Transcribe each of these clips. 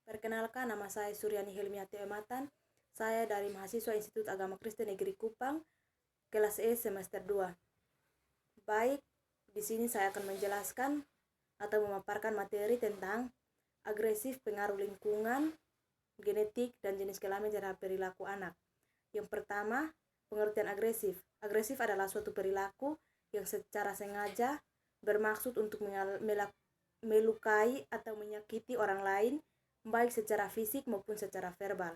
Perkenalkan, nama saya Suryani Helmiati Ematan. Saya dari mahasiswa Institut Agama Kristen Negeri Kupang, kelas E semester 2. Baik, di sini saya akan menjelaskan atau memaparkan materi tentang agresif, pengaruh lingkungan, genetik, dan jenis kelamin terhadap perilaku anak. Yang pertama, pengertian agresif. Agresif adalah suatu perilaku yang secara sengaja bermaksud untuk melukai atau menyakiti orang lain, baik secara fisik maupun secara verbal.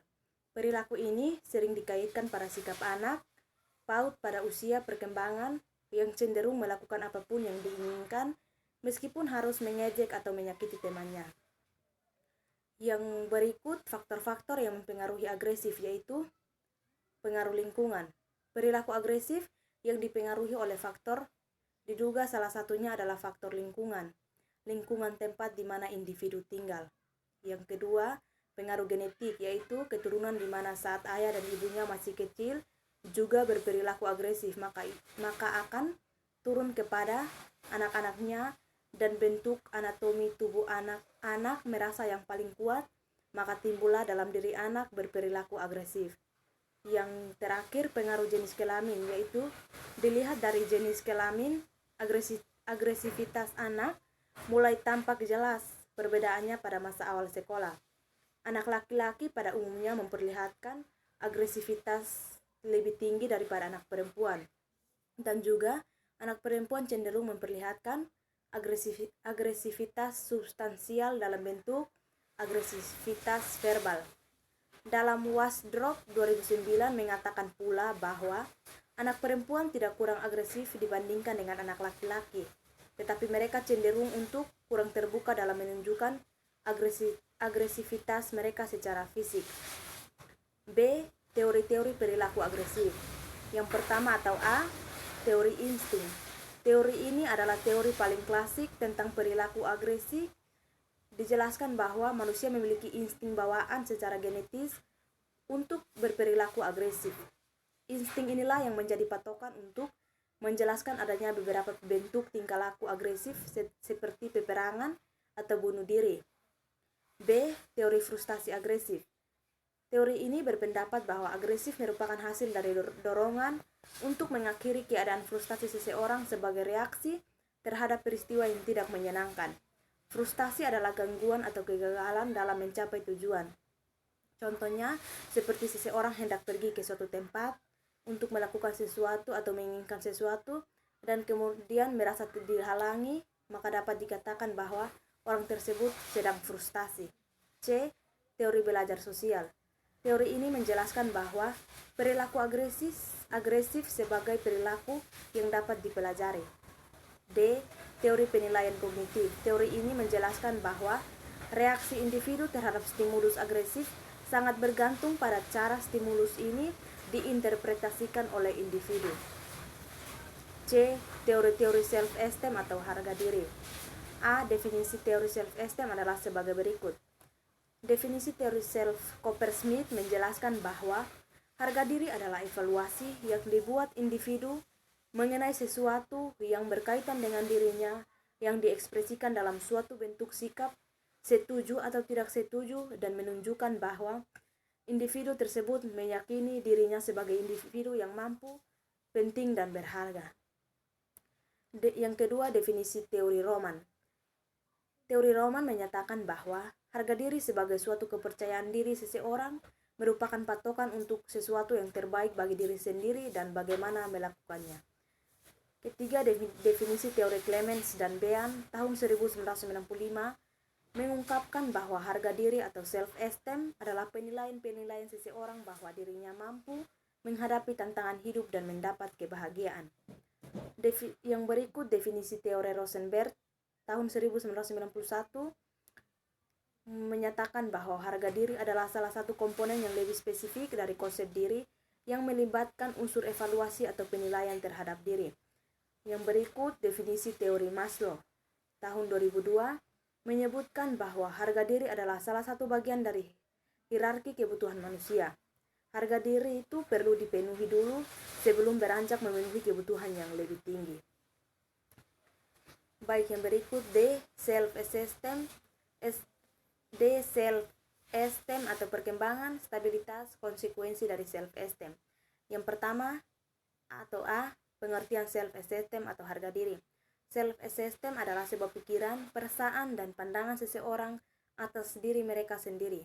Perilaku ini sering dikaitkan pada sikap anak, PAUD pada usia perkembangan yang cenderung melakukan apapun yang diinginkan, meskipun harus mengejek atau menyakiti temannya. Yang berikut faktor-faktor yang mempengaruhi agresif, yaitu pengaruh lingkungan. Perilaku agresif yang dipengaruhi oleh faktor diduga salah satunya adalah faktor lingkungan tempat di mana individu tinggal. Yang kedua, pengaruh genetik, yaitu keturunan di mana saat ayah dan ibunya masih kecil juga berperilaku agresif, maka akan turun kepada anak-anaknya, dan bentuk anatomi tubuh anak merasa yang paling kuat, maka timbullah dalam diri anak berperilaku agresif. Yang terakhir, pengaruh jenis kelamin, yaitu dilihat dari jenis kelamin, agresivitas anak mulai tampak jelas perbedaannya pada masa awal sekolah. Anak laki-laki pada umumnya memperlihatkan agresivitas lebih tinggi daripada anak perempuan. Dan juga anak perempuan cenderung memperlihatkan agresivitas substansial dalam bentuk agresivitas verbal. Dalam Wasdrop 2009 mengatakan pula bahwa anak perempuan tidak kurang agresif dibandingkan dengan anak laki-laki, tetapi mereka cenderung untuk kurang terbuka dalam menunjukkan agresivitas mereka secara fisik. B. Teori-teori perilaku agresif. Yang pertama atau A, teori insting. Teori ini adalah teori paling klasik tentang perilaku agresif. Dijelaskan bahwa manusia memiliki insting bawaan secara genetis untuk berperilaku agresif. Insting inilah yang menjadi patokan untuk menjelaskan adanya beberapa bentuk tingkah laku agresif seperti peperangan atau bunuh diri. B. Teori frustasi agresif. Teori ini berpendapat bahwa agresif merupakan hasil dari dorongan untuk mengakhiri keadaan frustasi seseorang sebagai reaksi terhadap peristiwa yang tidak menyenangkan. Frustasi adalah gangguan atau kegagalan dalam mencapai tujuan. Contohnya, seperti seseorang hendak pergi ke suatu tempat untuk melakukan sesuatu atau menginginkan sesuatu, dan kemudian merasa dihalangi, maka dapat dikatakan bahwa orang tersebut sedang frustasi. C. Teori belajar sosial. Teori ini menjelaskan bahwa perilaku agresif sebagai perilaku yang dapat dipelajari. D. Teori penilaian kognitif. Teori ini menjelaskan bahwa reaksi individu terhadap stimulus agresif sangat bergantung pada cara stimulus ini diinterpretasikan oleh individu. C. Teori-teori self-esteem atau harga diri. A. Definisi teori self-esteem adalah sebagai berikut. Definisi teori self Coppersmith menjelaskan bahwa harga diri adalah evaluasi yang dibuat individu mengenai sesuatu yang berkaitan dengan dirinya yang diekspresikan dalam suatu bentuk sikap, setuju atau tidak setuju, dan menunjukkan bahwa individu tersebut meyakini dirinya sebagai individu yang mampu, penting, dan berharga. Yang kedua, definisi teori Roman. Teori Roman menyatakan bahwa harga diri sebagai suatu kepercayaan diri seseorang merupakan patokan untuk sesuatu yang terbaik bagi diri sendiri dan bagaimana melakukannya. Ketiga, definisi teori Clemens dan Bean tahun 1995 mengungkapkan bahwa harga diri atau self-esteem adalah penilaian seseorang bahwa dirinya mampu menghadapi tantangan hidup dan mendapat kebahagiaan. Yang berikut definisi teori Rosenberg tahun 1991 menyatakan bahwa harga diri adalah salah satu komponen yang lebih spesifik dari konsep diri yang melibatkan unsur evaluasi atau penilaian terhadap diri. Yang berikut definisi teori Maslow tahun 2002 menyebutkan bahwa harga diri adalah salah satu bagian dari hierarki kebutuhan manusia. Harga diri itu perlu dipenuhi dulu sebelum beranjak memenuhi kebutuhan yang lebih tinggi. Baik, yang berikut D. Self-esteem. D. Self self-esteem atau perkembangan, stabilitas, konsekuensi dari self-esteem. Yang pertama atau A, pengertian self-esteem atau harga diri. Self-esteem adalah sebuah pikiran, perasaan, dan pandangan seseorang atas diri mereka sendiri.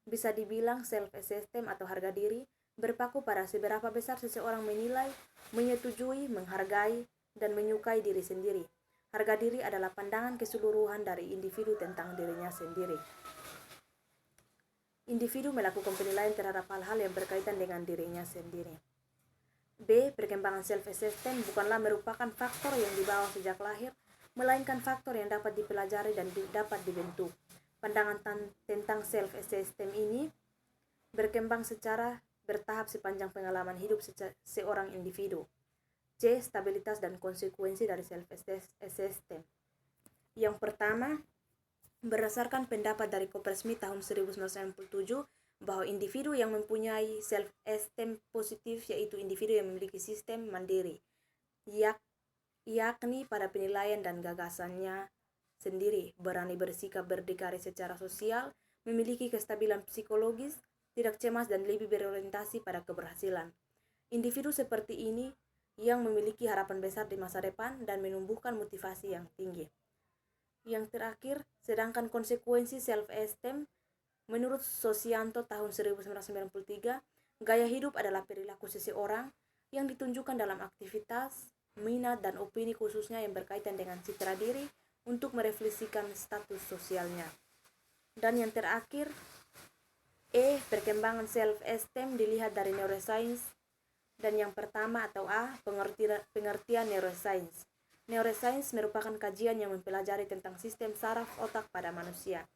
Bisa dibilang self-esteem atau harga diri berpaku pada seberapa besar seseorang menilai, menyetujui, menghargai, dan menyukai diri sendiri. Harga diri adalah pandangan keseluruhan dari individu tentang dirinya sendiri. Individu melakukan penilaian terhadap hal-hal yang berkaitan dengan dirinya sendiri. B. Perkembangan self-esteem bukanlah merupakan faktor yang dibawa sejak lahir, melainkan faktor yang dapat dipelajari dan dapat dibentuk. Pandangan tentang self-esteem ini berkembang secara bertahap sepanjang pengalaman hidup seorang individu. C. Stabilitas dan konsekuensi dari self-esteem. Yang pertama, berdasarkan pendapat dari Coppersmith tahun 1997, bahwa individu yang mempunyai self-esteem positif yaitu individu yang memiliki sistem mandiri, yakni pada penilaian dan gagasannya sendiri, berani bersikap berdikari secara sosial, memiliki kestabilan psikologis, tidak cemas dan lebih berorientasi pada keberhasilan. Individu seperti ini yang memiliki harapan besar di masa depan dan menumbuhkan motivasi yang tinggi. Yang terakhir, sedangkan konsekuensi self-esteem, menurut Sosianto tahun 1993, gaya hidup adalah perilaku seseorang yang ditunjukkan dalam aktivitas, minat, dan opini khususnya yang berkaitan dengan citra diri untuk merefleksikan status sosialnya. Dan yang terakhir, E. Perkembangan self-esteem dilihat dari neuroscience. Dan yang pertama atau A, pengertian neuroscience. Neuroscience merupakan kajian yang mempelajari tentang sistem saraf otak pada manusia.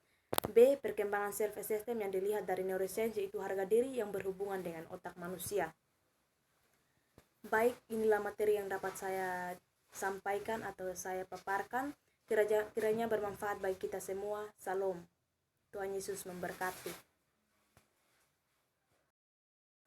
B. Perkembangan self-esteem yang dilihat dari neuroscience yaitu harga diri yang berhubungan dengan otak manusia. Baik, inilah materi yang dapat saya sampaikan atau saya paparkan. Kiranya bermanfaat bagi kita semua. Salam. Tuhan Yesus memberkati.